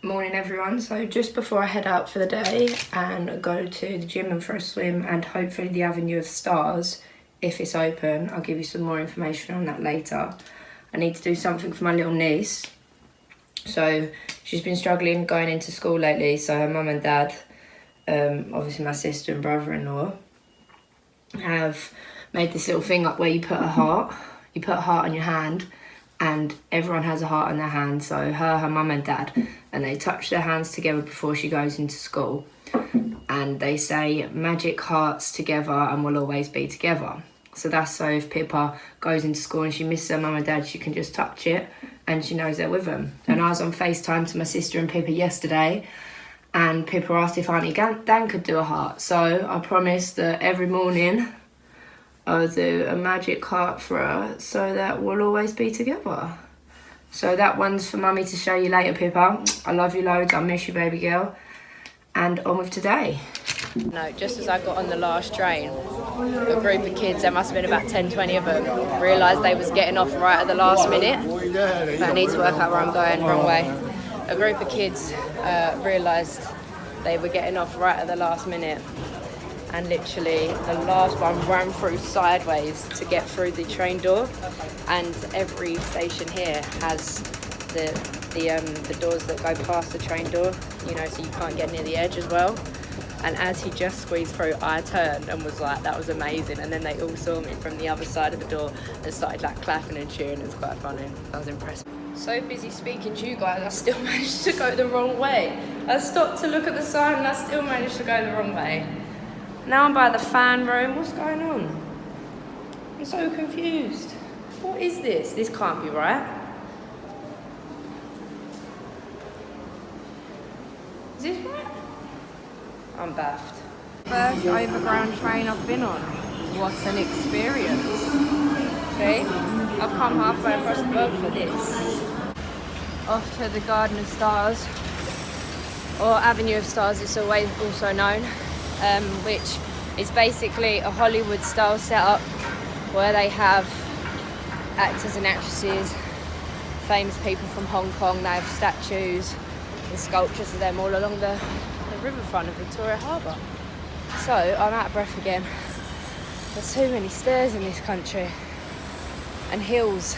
Morning everyone. So just before I head out for the day and go to the gym and for a swim and hopefully the Avenue of Stars, if it's open, I'll give you some more information on that later. I need to do something for my little niece. So she's been struggling going into school lately, so her mum and dad, obviously my sister and brother-in-law, have made this little thing up where you put a heart on your hand, and everyone has a heart on their hand, so her mum and dad, and they touch their hands together before she goes into school, and they say magic hearts together and we'll always be together. So that's so if Pippa goes into school and she misses her mum and dad, she can just touch it and she knows they're with them. And I was on FaceTime to my sister and Pippa yesterday, and Pippa asked if Auntie Dan could do a heart, so I promised that every morning I'll do a magic heart for her so that we'll always be together. So that one's for Mummy to show you later, Pippa. I love you loads, I miss you, baby girl. And on with today. No, just as I got on the last train, a group of kids, there must have been about 10, 20 of them, realised they was getting off right at the last minute. But I need to work out where I'm going, wrong way. A group of kids realised they were getting off right at the last minute. And literally the last one ran through sideways to get through the train door, and every station here has the doors that go past the train door, you know, so you can't get near the edge as well. And as he just squeezed through, I turned and was like, that was amazing. And then they all saw me from the other side of the door and started like clapping and cheering. It was quite funny. I was impressed. So busy speaking to you guys, I still managed to go the wrong way. I stopped to look at the sign and I still managed to go the wrong way. Now I'm by the fan room. What's going on? I'm so confused. What is this? This can't be right. Is this right? I'm baffed. First overground train I've been on. What an experience. See? I've come halfway across the world for this. Off to the Garden of Stars, or Avenue of Stars, it's always also known. Which is basically a Hollywood style setup where they have actors and actresses, famous people from Hong Kong. They have statues and sculptures of them all along the riverfront of Victoria Harbour. So I'm out of breath again. There's too many stairs in this country and hills.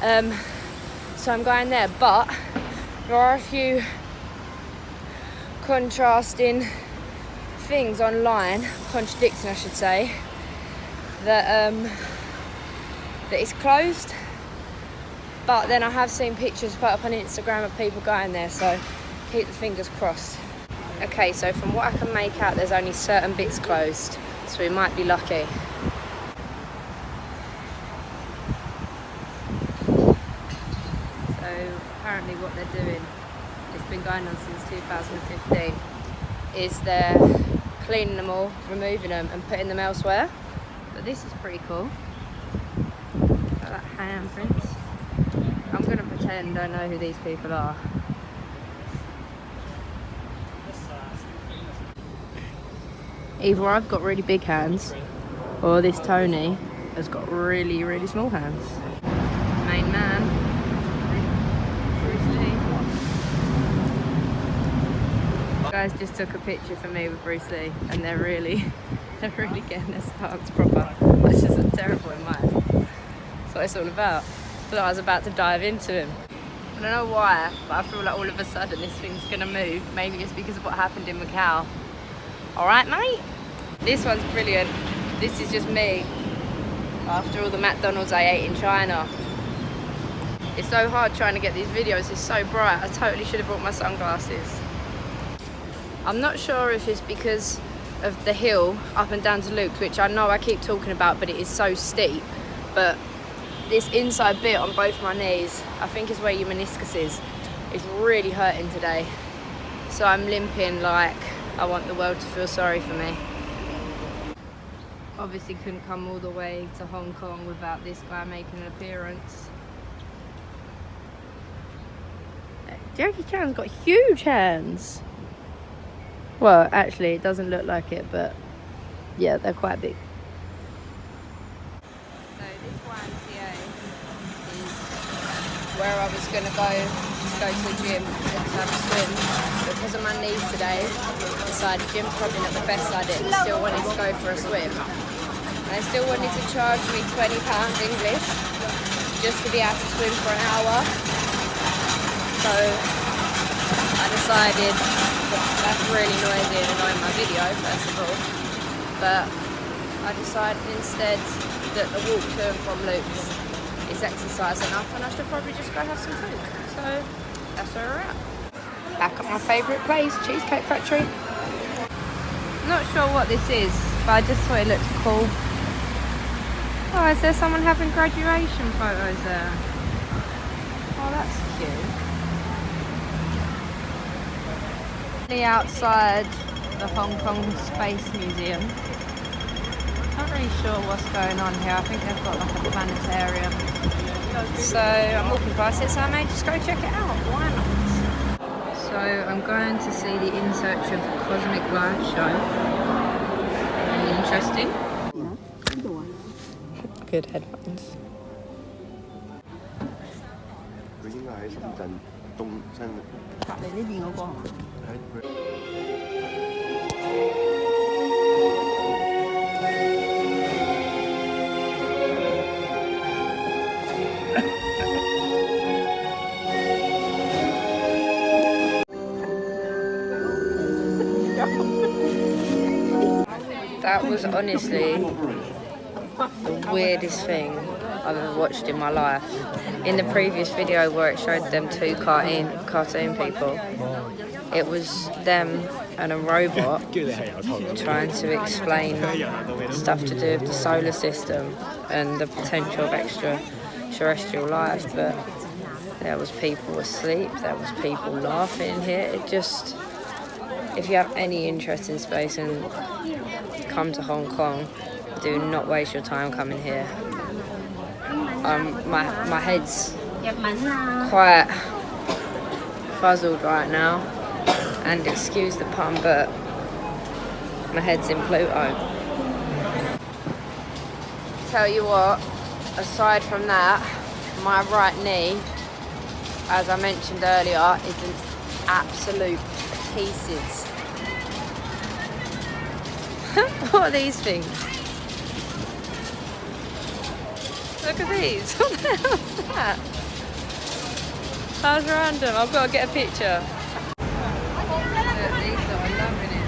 So I'm going there, but there are a few contrasting things online, contradicting I should say, that it's closed, but then I have seen pictures put up on Instagram of people going there, so keep the fingers crossed. Okay, so from what I can make out, there's only certain bits closed, so we might be lucky. So apparently what they're doing, it's been going on since 2015, is they're cleaning them all, removing them and putting them elsewhere. But this is pretty cool. Got that handprints. I'm going to pretend I know who these people are. Either I've got really big hands, or this Tony has got really, really small hands. Main man, Bruce Lee. Guys just took a picture for me with Bruce Lee, and they're really getting their stance proper. This is terrible in mine. That's what it's all about. I thought I was about to dive into him. I don't know why, but I feel like all of a sudden this thing's gonna move. Maybe it's because of what happened in Macau. Alright, mate? This one's brilliant. This is just me after all the McDonald's I ate in China. It's so hard trying to get these videos, it's so bright. I totally should have brought my sunglasses. I'm not sure if it's because of the hill up and down to Luke's, which I know I keep talking about, but it is so steep. But this inside bit on both my knees, I think is where your meniscus is really hurting today. So I'm limping like I want the world to feel sorry for me. Obviously couldn't come all the way to Hong Kong without this guy making an appearance. Jackie Chan's got huge hands. Well, actually it doesn't look like it, but yeah, they're quite big. So this YMCA is where I was going to go to go to the gym and to have a swim. Because of my knees today, I decided gym's probably not the best idea, but still wanted to go for a swim. And they still wanted to charge me £20 English just to be able to swim for an hour. So I decided that's really noisy and annoying my video, first of all. But I decided instead that the walk to and from Luke's is exercise enough, and I should probably just go have some food. So that's where we're at. Back at my favourite place, Cheesecake Factory. Not sure what this is, but I just thought it looked cool. Oh, is there someone having graduation photos there? Oh, that's cute. Outside the Hong Kong Space Museum. Not really sure what's going on here. I think they've got like a planetarium. So I'm walking past it, so I may just go check it out. Why not? So I'm going to see the In Search of Cosmic Life show. Really interesting. Good headphones. That was honestly the weirdest thing I've ever watched in my life. In the previous video where it showed them two cartoon people, it was them and a robot trying to explain stuff to do with the solar system and the potential of extraterrestrial life, but there was people asleep, there was people laughing here. It just, if you have any interest in space and come to Hong Kong, do not waste your time coming here. My head's quite fuzzled right now, and excuse the pun, but my head's in Pluto. Tell you what, aside from that, my right knee, as I mentioned earlier, is in absolute pieces. What are these things? Look at these. What the hell's that? That's random. I've got to get a picture. Look, these lot are loving it.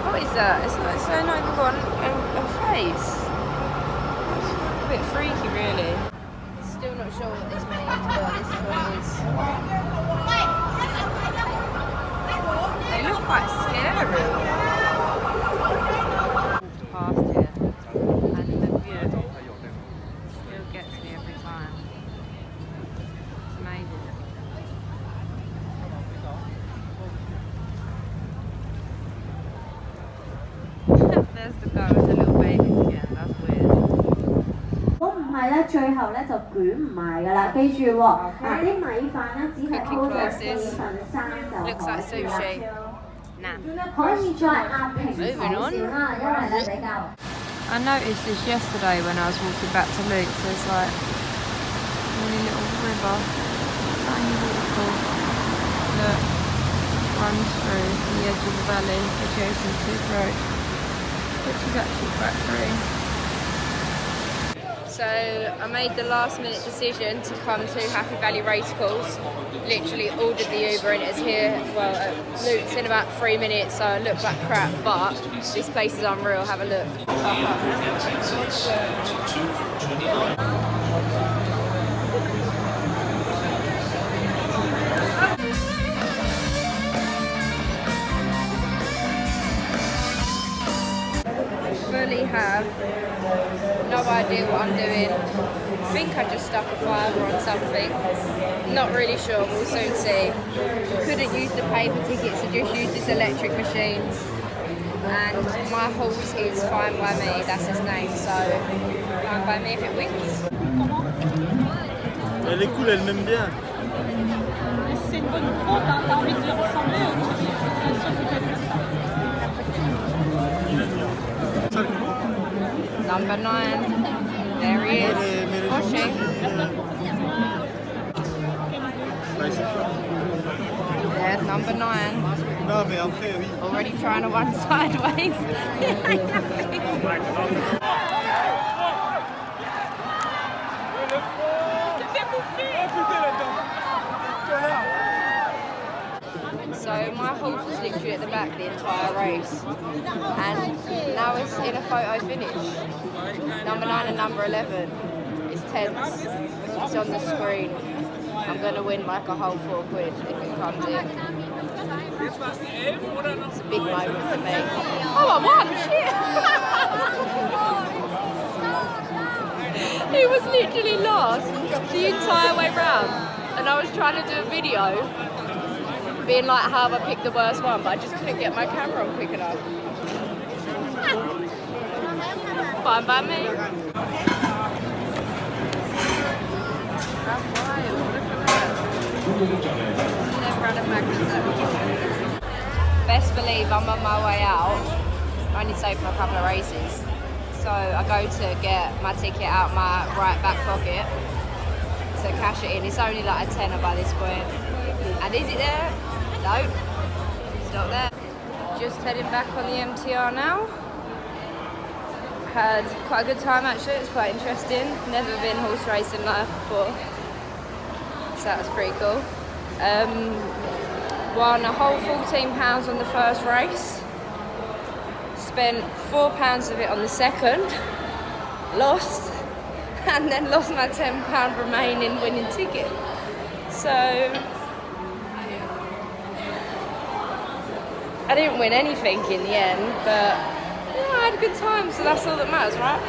What is that? It's not even got a face. It's a bit freaky, really. Still not sure what this means, but this is what it is. They look quite scary. Past here, and the view still gets me every time. It's amazing. There's the guy with the little babies again. That's weird. 如果唔係咧，最後咧就捲唔埋㗎啦。記住喎，嗱啲米飯咧只係鋪隻4分3就可以啦。 可以再壓平少少啦，因為咧比較。I noticed this yesterday when I was walking back to Luke's. There's like a really little river, tiny waterfall that runs through the edge of the valley adjacent to his road, which is actually quite pretty. So I made the last minute decision to come to Happy Valley Racecourse. Literally ordered the Uber and it's here, well, Luke's in about 3 minutes, so I look like crap, but this place is unreal. Have a look. Fully have no idea what I'm doing. I think I just stuck a fiver on something. Not really sure, we'll soon see. Couldn't use the paper tickets, so just used this electric machine. And my horse is Fine By Me, that's his name, so Fine By Me if it wins. Elle est cool, elle m'aime bien. C'est une bonne pro, t'as envie de lui ressembler ou tu es sûr que tu vas faire ça? Number 9, there he is. was she? There's number 9. Already trying to run sideways. So my horse was literally at the back the entire race, and now it's in a photo finish. Number 9 and number 11. It's tense. It's on the screen. I'm gonna win like a whole £4 if it comes in. It's a big moment for me. Oh, I won! Shit! He was literally lost the entire way round, and I was trying to do a video being like, how have I picked the worst one, but I just couldn't get my camera on quick enough. Fine by me. That's wild, look at that. Never had a magnet. Best believe I'm on my way out. I only stay for a couple of races. So I go to get my ticket out my right back pocket to cash it in. It's only like a tenner by this point. And is it there? No, it's not there. Just heading back on the MTR now. Had quite a good time actually, it was quite interesting. Never been horse racing live before, so that was pretty cool. Won a whole £14 on the first race. Spent £4 of it on the second. Lost, and then lost my £10 remaining winning ticket. So I didn't win anything in the end, but yeah, I had a good time, so that's all that matters, right?